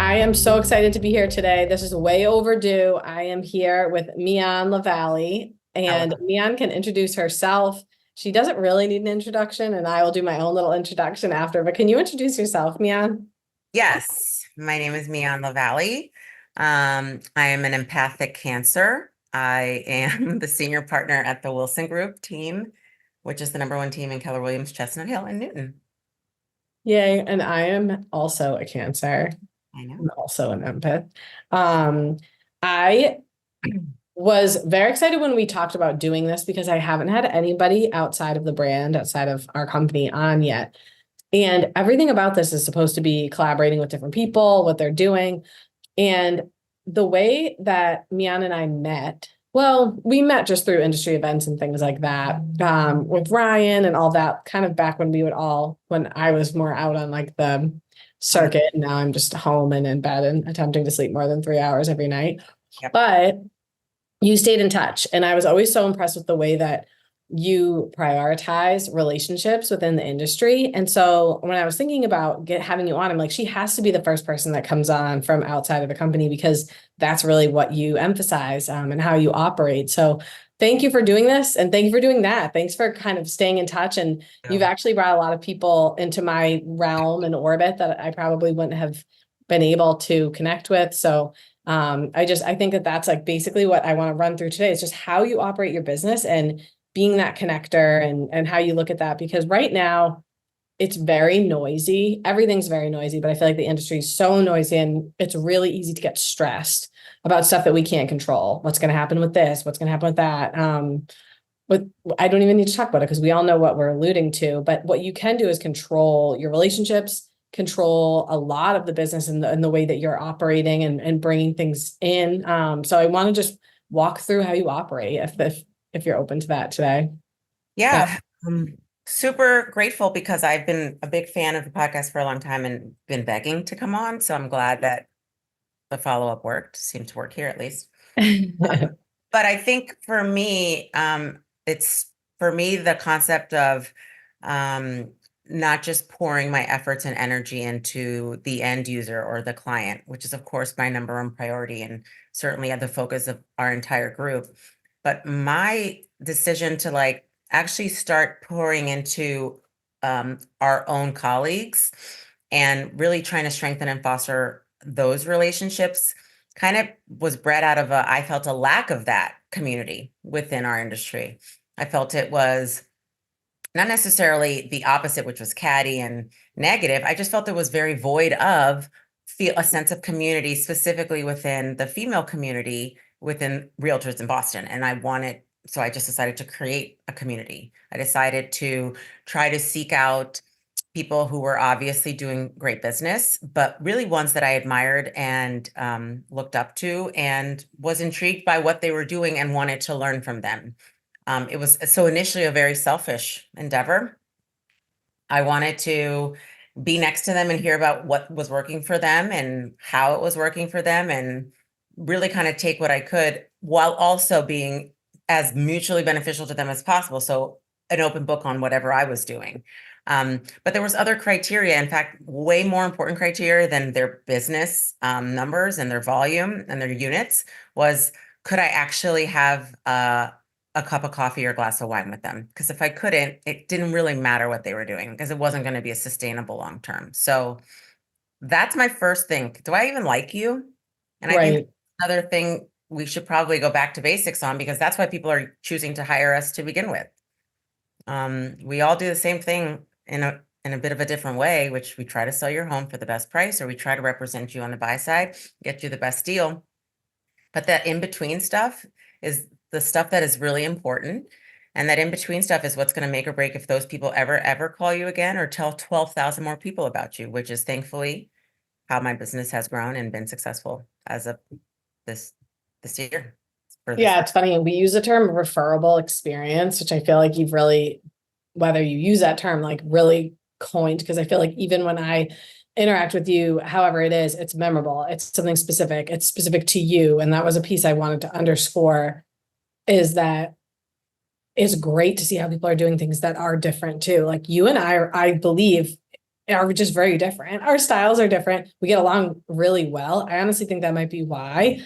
I am so excited to be here today. This is way overdue. I am here with Mian LaVallee, Hello. and Mian can introduce herself. She doesn't really need an introduction, and I will do my own little introduction after. But can you introduce yourself, Mian? Yes, my name is Mian LaVallee. I am an empathic cancer. I am the senior partner at the Wilson Group team, which is the #1 team in Keller Williams, Chestnut Hill, and Newton. Yay. And I am also a Cancer. I know. I'm also an empath. I was very excited when we talked about doing this because I haven't had anybody outside of the brand, outside of our company on yet. And everything about this is supposed to be collaborating with different people, what they're doing. And the way that Mian and I met, well, we met just through industry events and things like that, with Ryan and all that, kind of back when when I was more out on like the On the, circuit. And now I'm just home and in bed and attempting to sleep more than 3 hours every night. yep. But you stayed in touch. And I was always so impressed with the way that you prioritize relationships within the industry. And so when I was thinking about having you on, I'm like, she has to be the first person that comes on from outside of the company because that's really what you emphasize, and how you operate. So thank you for doing this. And thank you for doing that. Thanks for kind of staying in touch. And you've So, actually brought a lot of people into my realm and orbit that I probably wouldn't have been able to connect with. So I think that that's like basically what I want to run through today is just how you operate your business and being that connector and how you look at that. Because right now it's very noisy. Everything's very noisy, but I feel like the industry is so noisy and it's really easy to get stressed about stuff that we can't control. What's going to happen with this? What's going to happen with that? With I don't even need to talk about it because we all know what we're alluding to. But what you can do is control your relationships, control a lot of the business and the way that you're operating and bringing things in. So I want to just walk through how you operate if you're open to that today. That yeah, I'm super grateful because I've been a big fan of the podcast for a long time and been begging to come on. So I'm glad that the follow-up worked, seemed to work here at least. But I think for me, it's for me the concept of um, not just pouring my efforts and energy into the end user or the client, which is of course my #1 priority and certainly at the focus of our entire group. But my decision to like actually start pouring into our own colleagues and really trying to strengthen and foster those relationships kind of was bred out of I felt a lack of that community within our industry. I felt it was not necessarily the opposite, which was catty and negative. I just felt it was very void of feel a sense of community, specifically within the female community within realtors in Boston. And so I just decided to create a community. I decided to try to seek out people who were obviously doing great business, but really ones that I admired and looked up to and was intrigued by what they were doing and wanted to learn from them. It was so initially a very selfish endeavor. I wanted to be next to them and hear about what was working for them and how it was working for them and really kind of take what I could while also being as mutually beneficial to them as possible. So an open book on whatever I was doing. But there was other criteria, in fact, way more important criteria than their business numbers and their volume and their units was, could I actually have a cup of coffee or a glass of wine with them? Because if I couldn't, it didn't really matter what they were doing because it wasn't going to be a sustainable long term. So that's my first thing. Do I even like you? And I think right. another thing we should probably go back to basics on because that's why people are choosing to hire us to begin with. We all do the same thing in a bit of a different way, which we try to sell your home for the best price, or we try to represent you on the buy side, get you the best deal. But that in between stuff is the stuff that is really important. And that in between stuff is what's going to make or break if those people ever call you again or tell 12,000 more people about you, which is thankfully how my business has grown and been successful as of this this year for this. Yeah, it's funny. We use the term referable experience, which I feel like you've really, whether you use that term, like really coined, because I feel like even when I interact with you, however it is, it's memorable. It's something specific. It's specific to you. And that was a piece I wanted to underscore is that it's great to see how people are doing things that are different too. Like you and I believe are just very different. Our styles are different. We get along really well. I honestly think that might be why.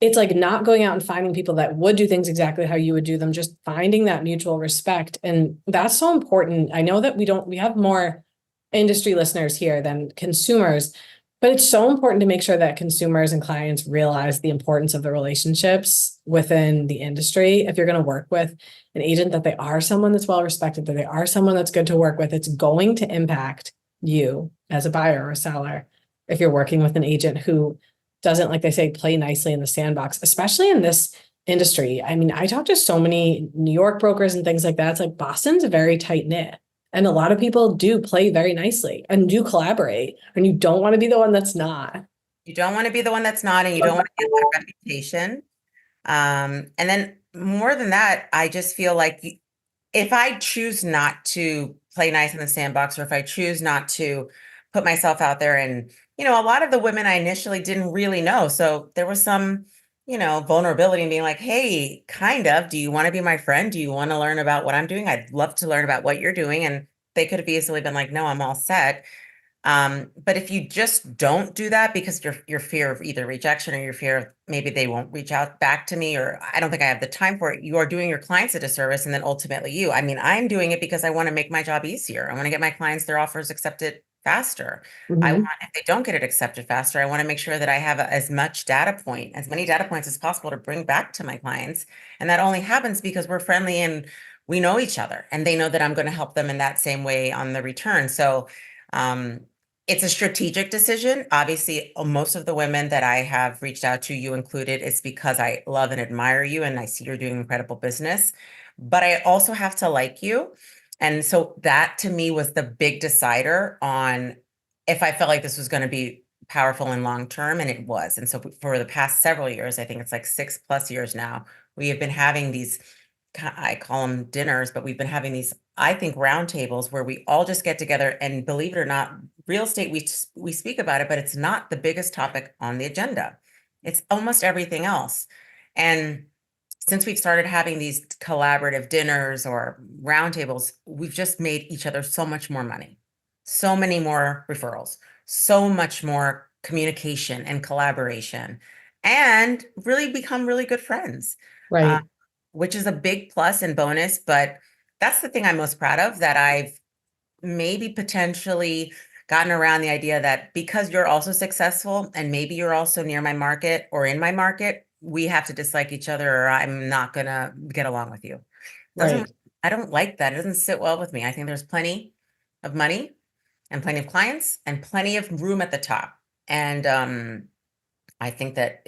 It's like not going out and finding people that would do things exactly how you would do them, just finding that mutual respect. And that's so important. I know that we have more industry listeners here than consumers, but it's so important to make sure that consumers and clients realize the importance of the relationships within the industry. If you're going to work with an agent, that they are someone that's well respected, that they are someone that's good to work with, it's going to impact you as a buyer or a seller. If you're working with an agent who doesn't, like they say, play nicely in the sandbox, especially in this industry. I mean, I talk to so many New York brokers and things like that. It's like Boston's very tight knit. And a lot of people do play very nicely and do collaborate. And you don't want to be the one that's not. You don't want to be the one that's not, and you don't want to get that reputation. And then more than that, I just feel like if I choose not to play nice in the sandbox, or if I choose not to put myself out there, and, a lot of the women I initially didn't really know. So there was some, vulnerability in being like, hey, do you want to be my friend? Do you want to learn about what I'm doing? I'd love to learn about what you're doing. And they could have easily been like, no, I'm all set. But if you just don't do that because your fear of either rejection, or your fear of maybe they won't reach out back to me, or I don't think I have the time for it, you are doing your clients a disservice. And then ultimately you, I mean, I'm doing it because I want to make my job easier. I want to get my clients their offers accepted faster. I want, if they don't get it accepted faster, I want to make sure that I have as many data points as possible to bring back to my clients. And that only happens because we're friendly and we know each other, and they know that I'm going to help them in that same way on the return. So, it's a strategic decision. Obviously, most of the women that I have reached out to, you included, is because I love and admire you and I see you're doing incredible business. But I also have to like you. And so that to me was the big decider on if I felt like this was going to be powerful and long term, and it was. And so for the past several years, I think it's like 6+ years now, we have been having these, I call them dinners, but we've been having these, I think, round tables where we all just get together, and believe it or not, real estate, we speak about it, but it's not the biggest topic on the agenda. It's almost everything else. And since we've started having these collaborative dinners or roundtables, we've just made each other so much more money, so many more referrals, so much more communication and collaboration, and really become really good friends. Right. Which is a big plus and bonus. But that's the thing I'm most proud of, that I've maybe potentially gotten around the idea that because you're also successful and maybe you're also near my market or in my market, we have to dislike each other, or I'm not gonna get along with you. Right. I don't like that. It doesn't sit well with me. I think there's plenty of money and plenty of clients and plenty of room at the top. And I think that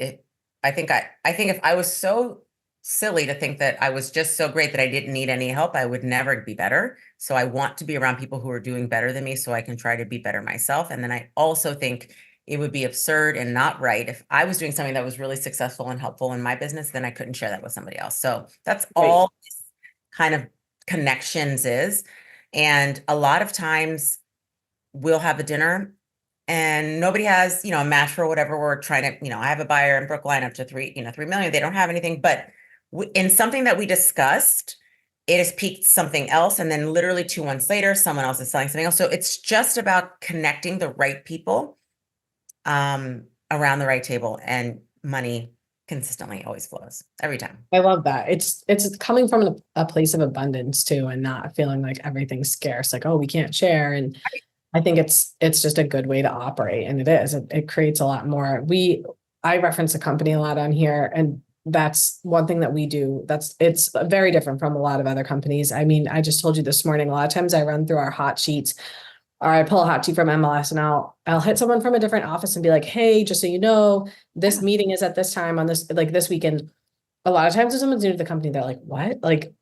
I think if I was so silly to think that I was just so great that I didn't need any help, I would never be better. So I want to be around people who are doing better than me so I can try to be better myself. And then I also think it would be absurd and not right if I was doing something that was really successful and helpful in my business, then I couldn't share that with somebody else. So that's Right. all this kind of connections is. And a lot of times we'll have a dinner and nobody has, a match for whatever we're trying to, I have a buyer in Brookline up to 3 million. They don't have anything, but in something that we discussed, it has peaked something else. And then literally 2 months later, someone else is selling something else. So it's just about connecting the right people around the right table, and money consistently always flows every time. I love that. It's coming from a place of abundance too, and not feeling like everything's scarce, like, oh, we can't share. And I think it's just a good way to operate. And it creates a lot more. I reference a company a lot on here, and that's one thing that we do. It's very different from a lot of other companies. I mean, I just told you this morning, a lot of times I run through our hot sheets, or I pull a hot sheet from MLS, and I'll hit someone from a different office and be like, hey, just so you know, this meeting is at this time on this weekend. A lot of times when someone's new to the company, they're like, what? Like,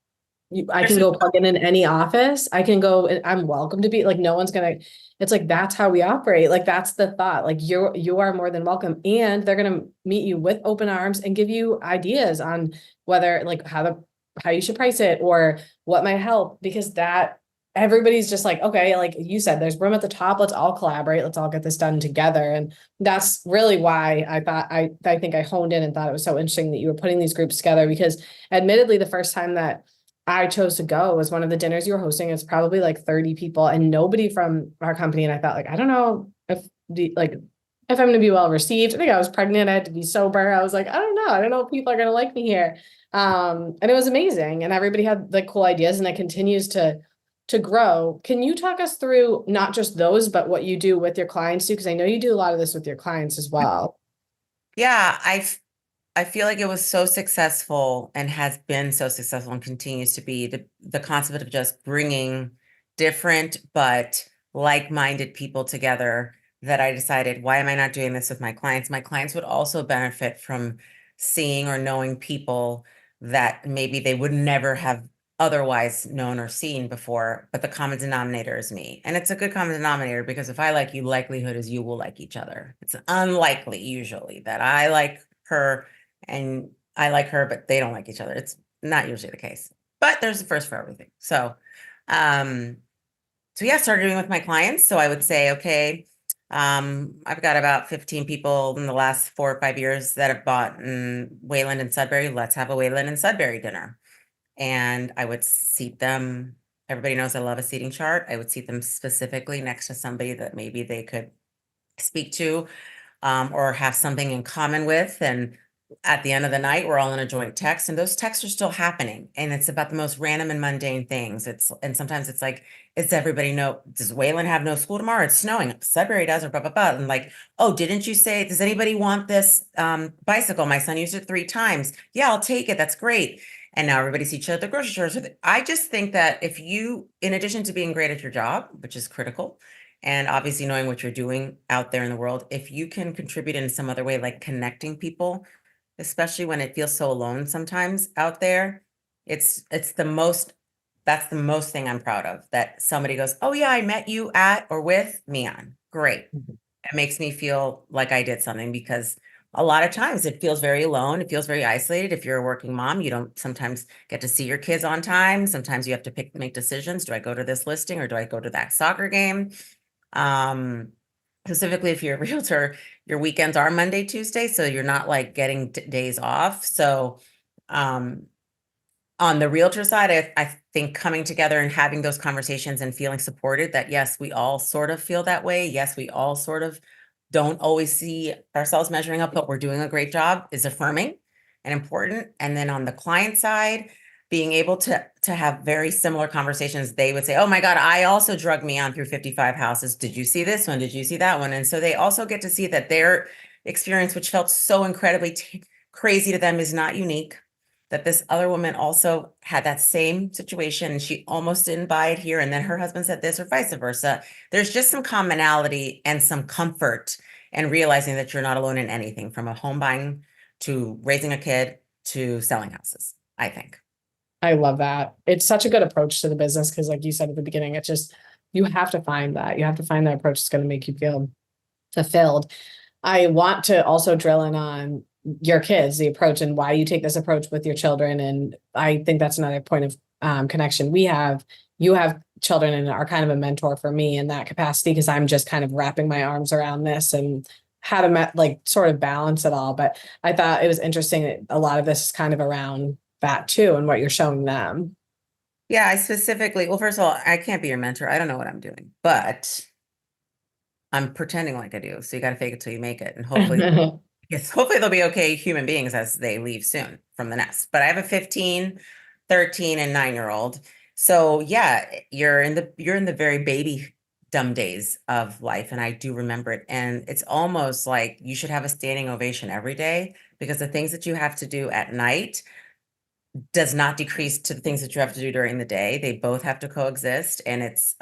I can go plug in any office. I can go, I'm welcome to be like, no one's gonna, it's like, that's how we operate. Like, that's the thought. Like, you are more than welcome. And they're going to meet you with open arms and give you ideas on whether, like, how you should price it or what might help, because everybody's just like, okay, like you said, there's room at the top. Let's all collaborate. Let's all get this done together. And that's really why I think I honed in and thought it was so interesting that you were putting these groups together, because admittedly, the first time that I chose to go. It was one of the dinners you were hosting. It's probably like 30 people and nobody from our company. And I thought like, I don't know if I'm going to be well received. I think I was pregnant. I had to be sober. I was like, I don't know. I don't know if people are going to like me here. And it was amazing. And everybody had like cool ideas and it continues to grow. Can you talk us through not just those, but what you do with your clients too? Because I know you do a lot of this with your clients as well. Yeah, I feel like it was so successful and has been so successful and continues to be the concept of just bringing different but like-minded people together, that I decided, why am I not doing this with my clients? My clients would also benefit from seeing or knowing people that maybe they would never have otherwise known or seen before, but the common denominator is me. And it's a good common denominator because if I like you, likelihood is you will like each other. It's unlikely usually that I like her and I like her, but they don't like each other. It's not usually the case, but there's a first for everything. Um, so yeah, started doing with my clients. So I would say, okay, I've got about 15 people in the last 4 or 5 years that have bought in Wayland and Sudbury. Let's have a Wayland and Sudbury dinner. And I would seat them. Everybody knows I love a seating chart. I would seat them specifically next to somebody that maybe they could speak to, or have something in common with. And at the end of the night, we're all in a joint text, and those texts are still happening. And it's about the most random and mundane things. And sometimes it's like, does everybody know, does Wayland have no school tomorrow? It's snowing. Sudbury does, or blah, blah, blah. And like, oh, didn't you say, does anybody want this bicycle? My son used it 3 times. Yeah, I'll take it. That's great. And now everybody sees each other at the grocery store. So I just think that if you, in addition to being great at your job, which is critical, and obviously knowing what you're doing out there in the world, if you can contribute in some other way, like connecting people, especially when it feels so alone sometimes out there, it's the most, that's the most thing I'm proud of, that somebody goes, oh yeah, I met you at or with Mian. Great. It makes me feel like I did something, because a lot of times it feels very alone. It feels very isolated. If you're a working mom, you don't sometimes get to see your kids on time. Sometimes you have to make decisions. Do I go to this listing or do I go to that soccer game? Um, Specifically, if you're a realtor, your weekends are Monday, Tuesday, so you're not like getting days off. So, um, on the realtor side, I think coming together and having those conversations and feeling supported, that yes, we all sort of feel that way. Yes, we all sort of don't always see ourselves measuring up, but we're doing a great job, is affirming and important. And then on the client side, being able to have very similar conversations, they would say, oh my God, I also drug me on through 55 houses. Did you see this one? Did you see that one? And so they also get to see that their experience, which felt so incredibly crazy to them, is not unique, that this other woman also had that same situation and she almost didn't buy it here. And then her husband said this, or vice versa. There's just some commonality and some comfort, and realizing that you're not alone in anything, from a home buying to raising a kid to selling houses, I think. I love that. It's such a good approach to the business because, like you said at the beginning, it's just you have to find that. You have to find that approach that's going to make you feel fulfilled. I want to also drill in on your kids, the approach, and why you take this approach with your children. And I think that's another point of connection we have. You have children and are kind of a mentor for me in that capacity, because I'm just kind of wrapping my arms around this and how to like sort of balance it all. But I thought it was interesting that a lot of this is kind of around that too, and what you're showing them. Yeah, I specifically, well, first of all, I can't be your mentor. I don't know what I'm doing, but I'm pretending like I do. So you got to fake it till you make it. And hopefully, yes, hopefully they'll be okay human beings as they leave soon from the nest. But I have a 15, 13, and 9-year-old. So yeah, you're in the very baby dumb days of life. And I do remember it. And it's almost like you should have a standing ovation every day, because the things that you have to do at night does not decrease to the things that you have to do during the day. They both have to coexist. And it's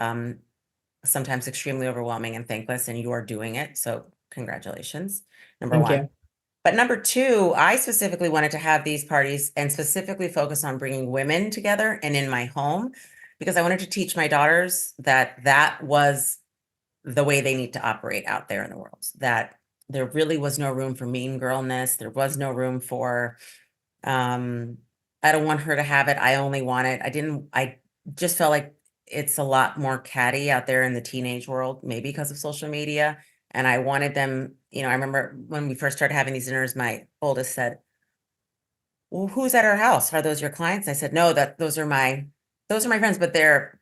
sometimes extremely overwhelming and thankless, and you are doing it. So congratulations, number Thank one. you. But number two, I specifically wanted to have these parties and specifically focus on bringing women together and in my home, because I wanted to teach my daughters that that was the way they need to operate out there in the world, that there really was no room for mean girlness. There was no room for, um, I don't want her to have it. I only want it. I just felt like it's a lot more catty out there in the teenage world, maybe because of social media. And I wanted them, I remember when we first started having these dinners, my oldest said, well, who's at our house? Are those your clients? I said, no, those are my friends, but they're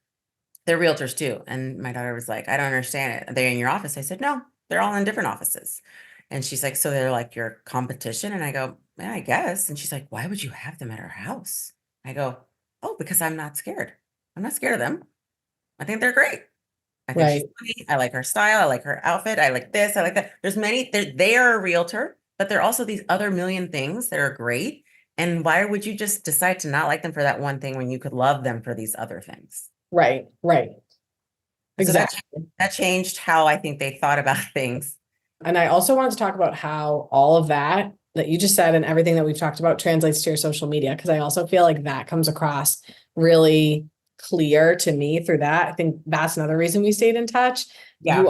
realtors too. And my daughter was like, I don't understand it. Are they in your office? I said, no, they're all in different offices. And she's like, so they're like your competition? And I go, yeah, I guess. And she's like, why would you have them at our house? I go, oh, because I'm not scared. I'm not scared of them. I think they're great. I think she's Right. funny. I like her style. I like her outfit. I like this. I like that. They are a realtor, but there are also these other million things that are great. And why would you just decide to not like them for that one thing when you could love them for these other things? Right. Right. So that Exactly. that changed how I think they thought about things. And I also wanted to talk about how all of that you just said and everything that we've talked about translates to your social media. Cause I also feel like that comes across really clear to me through that. I think that's another reason we stayed in touch. Yeah.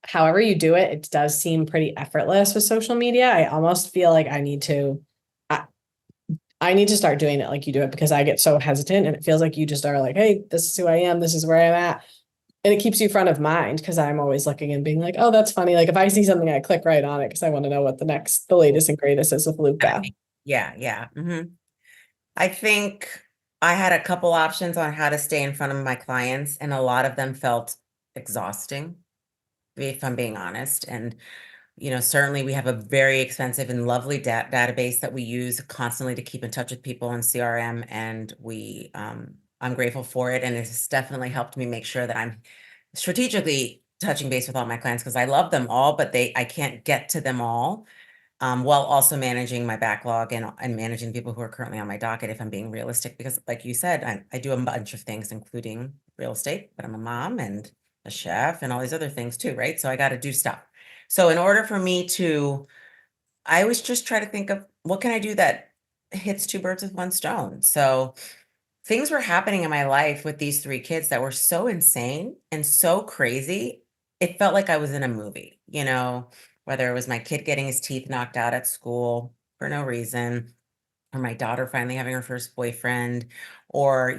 However you do it, it does seem pretty effortless with social media. I almost feel like I, I need to start doing it like you do it because I get so hesitant and it feels like you just are like, hey, this is who I am. This is where I'm at. And it keeps you front of mind because I'm always looking and being like, oh, that's funny. Like if I see something, I click right on it because I want to know what the latest and greatest is with Luca. Yeah. Yeah. I think I had a couple options on how to stay in front of my clients, and a lot of them felt exhausting, if I'm being honest. And certainly we have a very expensive and lovely database that we use constantly to keep in touch with people in CRM, and I'm grateful for it, and it's definitely helped me make sure that I'm strategically touching base with all my clients because I love them all, but I can't get to them all, while also managing my backlog and managing people who are currently on my docket, if I'm being realistic, because like you said, I do a bunch of things, including real estate, but I'm a mom and a chef and all these other things too, right? So I got to do stuff. So in order for me to, I always just try to think of what can I do that hits two birds with one stone. So things were happening in my life with these three kids that were so insane and so crazy. It felt like I was in a movie, whether it was my kid getting his teeth knocked out at school for no reason, or my daughter finally having her first boyfriend, or,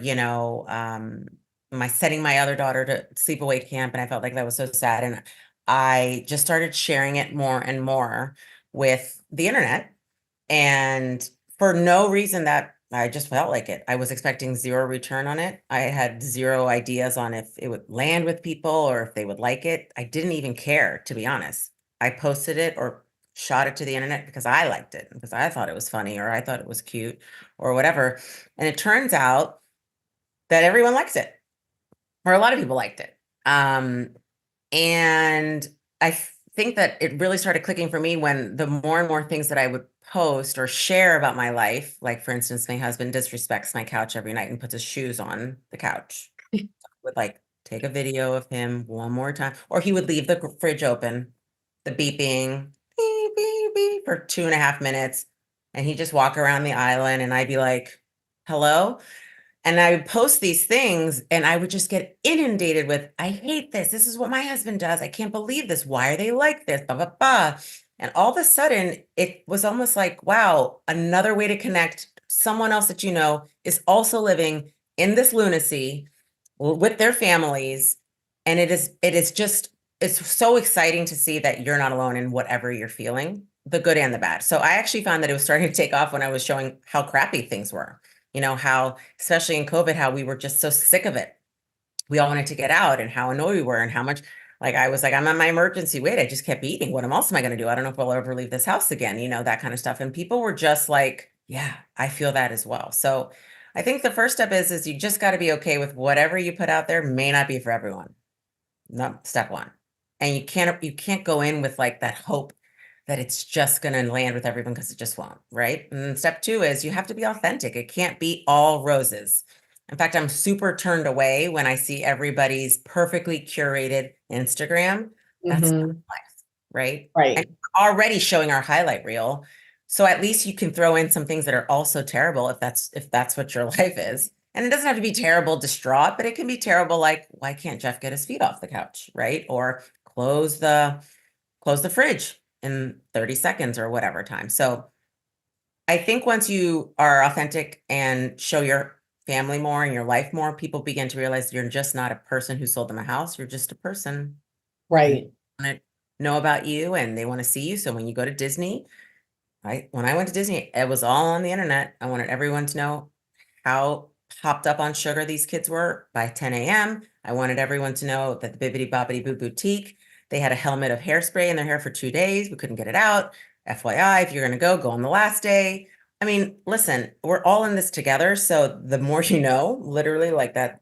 my setting my other daughter to sleepaway camp. And I felt like that was so sad. And I just started sharing it more and more with the internet. And for no reason that I just felt like it. I was expecting zero return on it. I had zero ideas on if it would land with people or if they would like it. I didn't even care, to be honest. I posted it or shot it to the internet because I liked it, because I thought it was funny or I thought it was cute or whatever. And it turns out that everyone likes it, or a lot of people liked it. And I think that it really started clicking for me when the more and more things that I would post or share about my life, like for instance, my husband disrespects my couch every night and puts his shoes on the couch. Would like take a video of him one more time, or he would leave the fridge open, the beeping, beep, beep, beep, for 2.5 minutes, and he'd just walk around the island, and I'd be like, hello. And I would post these things and I would just get inundated with, I hate this. This is what my husband does. I can't believe this. Why are they like this? Blah, blah, blah. And all of a sudden, it was almost like, wow, another way to connect. Someone else that is also living in this lunacy with their families. And it's so exciting to see that you're not alone in whatever you're feeling, the good and the bad. So I actually found that it was starting to take off when I was showing how crappy things were. How, especially in COVID, how we were just so sick of it. We all wanted to get out, and how annoyed we were, and how much, like, I was like, I'm on my emergency weight. I just kept eating. What else am I going to do? I don't know if I'll ever leave this house again, that kind of stuff. And people were just like, yeah, I feel that as well. So I think the first step is you just got to be okay with whatever you put out there may not be for everyone. Not step one. And you can't go in with like that hope that it's just going to land with everyone, because it just won't, right? And step two is you have to be authentic. It can't be all roses. In fact, I'm super turned away when I see everybody's perfectly curated Instagram. That's not Mhm. life, right? And Right. we're already showing our highlight reel. So at least you can throw in some things that are also terrible if that's what your life is. And it doesn't have to be terrible, distraught, but it can be terrible, like, why can't Jeff get his feet off the couch, right? Or close the fridge in 30 seconds or whatever time. So I think once you are authentic and show your family more and your life more, people begin to realize you're just not a person who sold them a house. You're just a person. And Right. they want to know about you and they want to see you. So when you go to Disney, when I went to Disney, it was all on the internet. I wanted everyone to know how hopped up on sugar these kids were by 10 a.m. I wanted everyone to know that the Bibbidi Bobbidi Boo Boutique, they had a helmet of hairspray in their hair for 2 days. We couldn't get it out. FYI, if you're going to go on the last day. I mean, listen, we're all in this together. So the more you know, literally like that,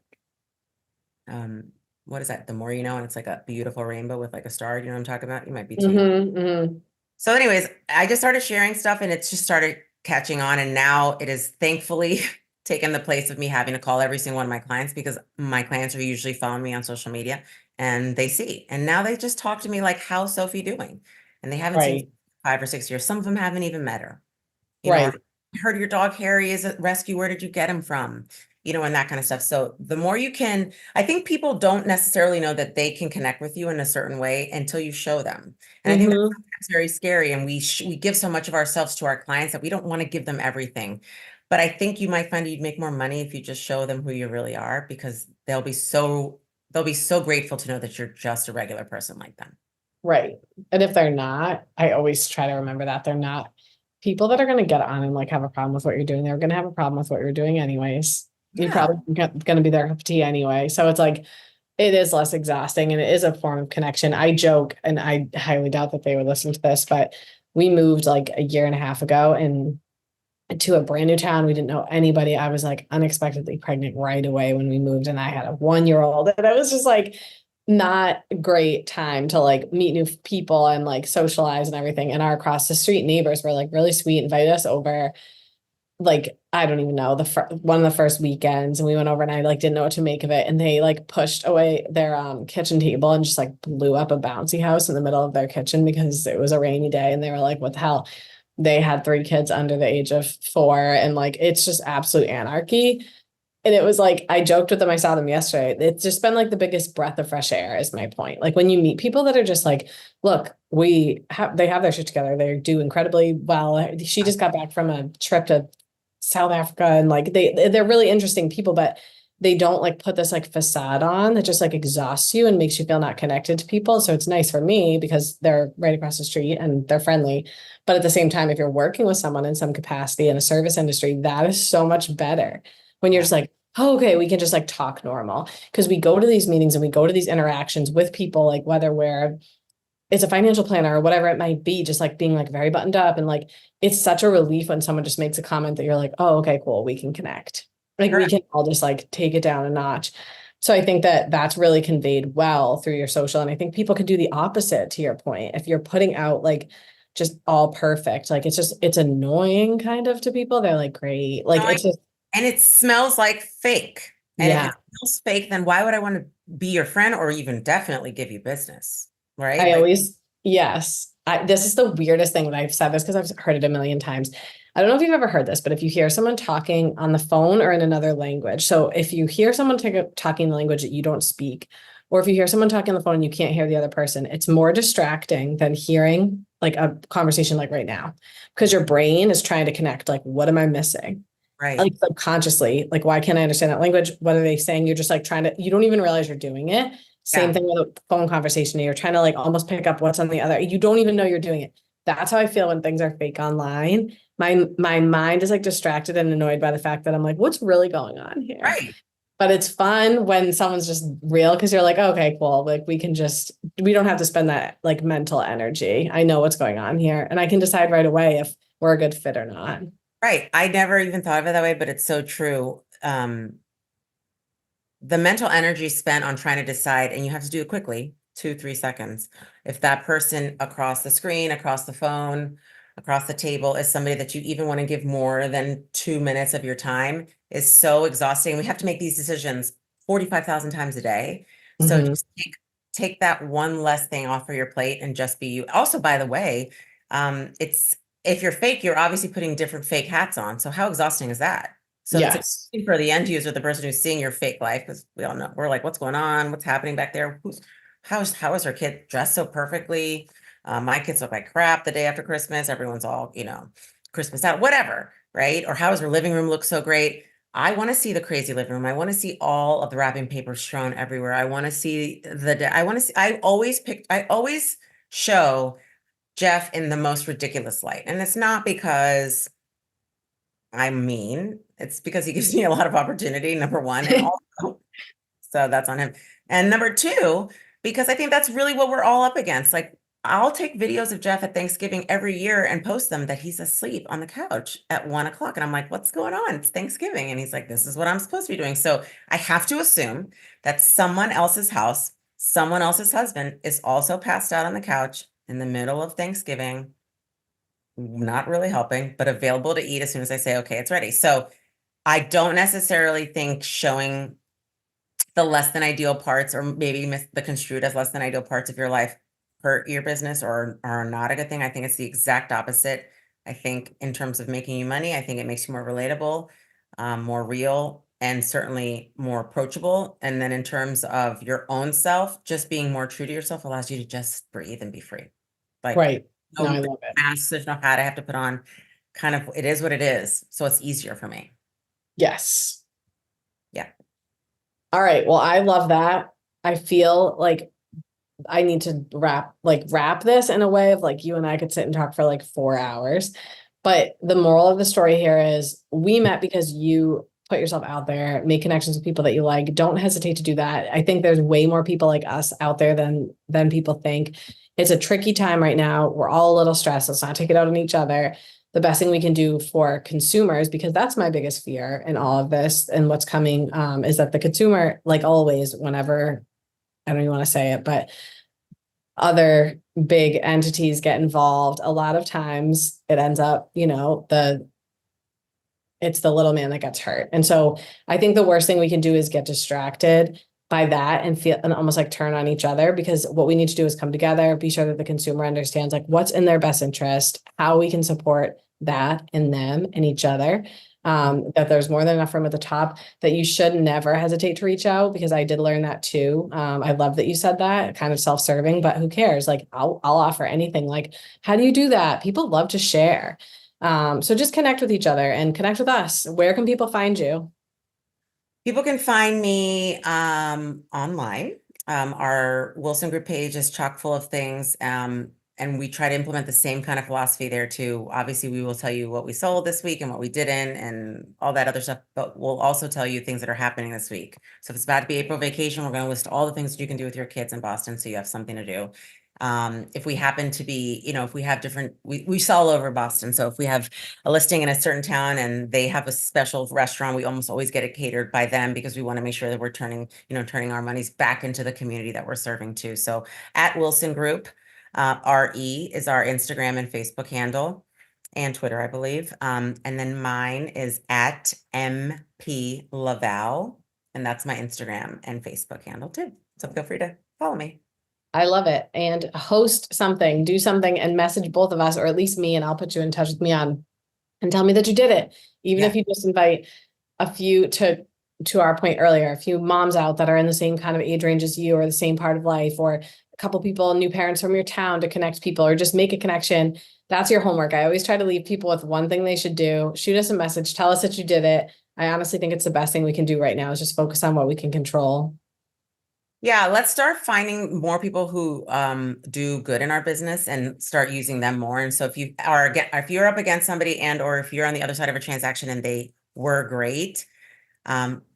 what is that? The more you know, and it's like a beautiful rainbow with like a star. You know what I'm talking about? You might be too young. So anyways, I just started sharing stuff and it's just started catching on. And now it is thankfully taken the place of me having to call every single one of my clients, because my clients are usually following me on social media and they see. And now they just talk to me like, how's Sophie doing? And they haven't seen Right. 5 or 6 years. Some of them haven't even met her. Right. I heard your dog Harry is a rescue. Where did you get him from? And that kind of stuff. So the more you can, I think people don't necessarily know that they can connect with you in a certain way until you show them. And I think that's sometimes very scary. And we give so much of ourselves to our clients that we don't want to give them everything. But I think you might find you'd make more money if you just show them who you really are, because they'll be so grateful to know that you're just a regular person like them. Right. And if they're not, I always try to remember that they're not people that are going to get on and like have a problem with what you're doing. They're going to have a problem with what you're doing anyways. You Yeah. probably going to be their cup of tea anyway. So it's like, it is less exhausting and it is a form of connection. I joke, and I highly doubt that they would listen to this, but we moved like a year and a half ago and to a brand new town. We didn't know anybody. I was like unexpectedly pregnant right away when we moved, and I had a 1 year old, and I was just like, not a great time to like meet new people and like socialize and everything. And our across the street neighbors were like really sweet, invited us over. Like, I don't even know, one of the first weekends, and we went over and I like didn't know what to make of it. And they like pushed away their kitchen table and just like blew up a bouncy house in the middle of their kitchen because it was a rainy day. And they were like, what the hell? They had 3 kids under the age of 4, and like it's just absolute anarchy. And it was like, I joked with them, I saw them yesterday. It's just been like the biggest breath of fresh air, is my point. Like when you meet people that are just like, look, they have their shit together. They do incredibly well. She just got back from a trip to South Africa, and like they're really interesting people, but they don't like put this like facade on that just like exhausts you and makes you feel not connected to people. So it's nice for me because they're right across the street and they're friendly. But at the same time, if you're working with someone in some capacity in a service industry, that is so much better when you're just like, oh, okay, we can just like talk normal. Because we go to these meetings and we go to these interactions with people, like whether it's a financial planner or whatever it might be, just like being like very buttoned up. And like, it's such a relief when someone just makes a comment that you're like, oh, okay, cool, we can connect. Like we can all just like take it down a notch. So I think that that's really conveyed well through your social. And I think people could do the opposite, to your point. If you're putting out like just all perfect, like it's annoying kind of to people. They're like, great. Like it's just, And it smells like fake. And if yeah. it smells fake, then why would I want to be your friend or even definitely give you business? Right? I Like, always, yes. This is the weirdest thing when I've said this because I've heard it a million times. I don't know if you've ever heard this, but if you hear someone talking on the phone or in another language, so if you hear someone talking the language that you don't speak, or if you hear someone talking on the phone and you can't hear the other person, it's more distracting than hearing like a conversation like right now, because your brain is trying to connect, like, what am I missing? right. Like subconsciously, like, why can't I understand that language? What are they saying? You're just like you don't even realize you're doing it. Same Yeah. thing with a phone conversation. You're trying to like almost pick up what's on the other. You don't even know you're doing it. That's how I feel when things are fake online. My mind is like distracted and annoyed by the fact that I'm like, what's really going on here? Right. But it's fun when someone's just real, because you're like, okay, cool. Like we don't have to spend that like mental energy. I know what's going on here, and I can decide right away if we're a good fit or not. Right. I never even thought of it that way, but it's so true. The mental energy spent on trying to decide, and you have to do it quickly, 2, 3 seconds. If that person across the screen, across the phone, across the table is somebody that you even want to give more than 2 minutes of your time, is so exhausting. We have to make these decisions 45,000 times a day. So Mhm. just take that one less thing off of your plate and just be you. Also, by the way, it's if you're fake, you're obviously putting different fake hats on. So how exhausting is that? So it's Yes. exhausting for the end user, the person who's seeing your fake life, because we all know we're like, what's going on? What's happening back there? How is her kid dressed so perfectly? My kids look like crap the day after Christmas. Everyone's all, Christmas out, whatever, right? Or how does her living room look so great? I want to see the crazy living room. I want to see all of the wrapping paper strewn everywhere. I want to see I always show Jeff in the most ridiculous light. And it's not because I'm mean, it's because he gives me a lot of opportunity, number one. And also, so that's on him. And number two, because I think that's really what we're all up against. Like, I'll take videos of Jeff at Thanksgiving every year and post them that he's asleep on the couch at 1 o'clock. And I'm like, what's going on? It's Thanksgiving. And he's like, this is what I'm supposed to be doing. So I have to assume that someone else's house, someone else's husband is also passed out on the couch in the middle of Thanksgiving, not really helping, but available to eat as soon as I say, okay, it's ready. So I don't necessarily think showing the less than ideal parts, or maybe the construed as less than ideal parts of your life, hurt your business or are not a good thing. I think it's the exact opposite. I think in terms of making you money, I think it makes you more relatable, more real, and certainly more approachable. And then in terms of your own self, just being more true to yourself allows you to just breathe and be free. Like, Right. No, I no love it. masks, there's no hat I have to put on. Kind of, it is what it is. So it's easier for me. Yes. Yeah. All right. Well, I love that. I feel like I need to wrap this in a way of like you and I could sit and talk for like 4 hours. But the moral of the story here is we met because you put yourself out there, make connections with people that you like. Don't hesitate to do that. I think there's way more people like us out there than people think. It's a tricky time right now. We're all a little stressed. Let's not take it out on each other. The best thing we can do for consumers, because that's my biggest fear in all of this and what's coming, is that the consumer, like always, whenever, I don't even want to say it, but other big entities get involved, a lot of times it ends up, it's the little man that gets hurt. And so I think the worst thing we can do is get distracted by that and feel and almost like turn on each other, because what we need to do is come together, be sure that the consumer understands like what's in their best interest, how we can support that in them and each other. That there's more than enough room at the top, that you should never hesitate to reach out, because I did learn that too. I love that you said that, kind of self-serving, but who cares? Like I'll offer anything. Like, how do you do that? People love to share. So just connect with each other and connect with us. Where can people find you? People can find me online. Our Wilson Group page is chock full of things. And we try to implement the same kind of philosophy there too. Obviously, we will tell you what we sold this week and what we didn't and all that other stuff, but we'll also tell you things that are happening this week. So if it's about to be April vacation, we're going to list all the things that you can do with your kids in Boston so you have something to do. If we happen to be, if we have different, we sell all over Boston. So if we have a listing in a certain town and they have a special restaurant, we almost always get it catered by them, because we want to make sure that we're turning our monies back into the community that we're serving to. So at Wilson Group, RE is our Instagram and Facebook handle, and Twitter, I believe. And then mine is at MP LaVallee, and that's my Instagram and Facebook handle too. So feel free to follow me. I love it. And host something, do something, and message both of us, or at least me, and I'll put you in touch with Mian and tell me that you did it. Even if you just invite a few, to our point earlier, a few moms out that are in the same kind of age range as you, or the same part of life, or a couple people, new parents from your town, to connect people, or just make a connection. That's your homework. I always try to leave people with one thing they should do. Shoot us a message, tell us that you did it. I honestly think it's the best thing we can do right now, is just focus on what we can control. Yeah, let's start finding more people who do good in our business and start using them more. And so if you're up against somebody, and or if you're on the other side of a transaction and they were great,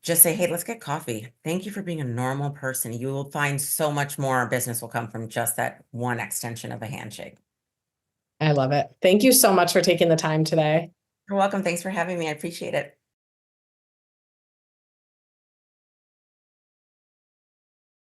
just say, hey, let's get coffee. Thank you for being a normal person. You will find so much more business will come from just that one extension of a handshake. I love it. Thank you so much for taking the time today. You're welcome. Thanks for having me. I appreciate it.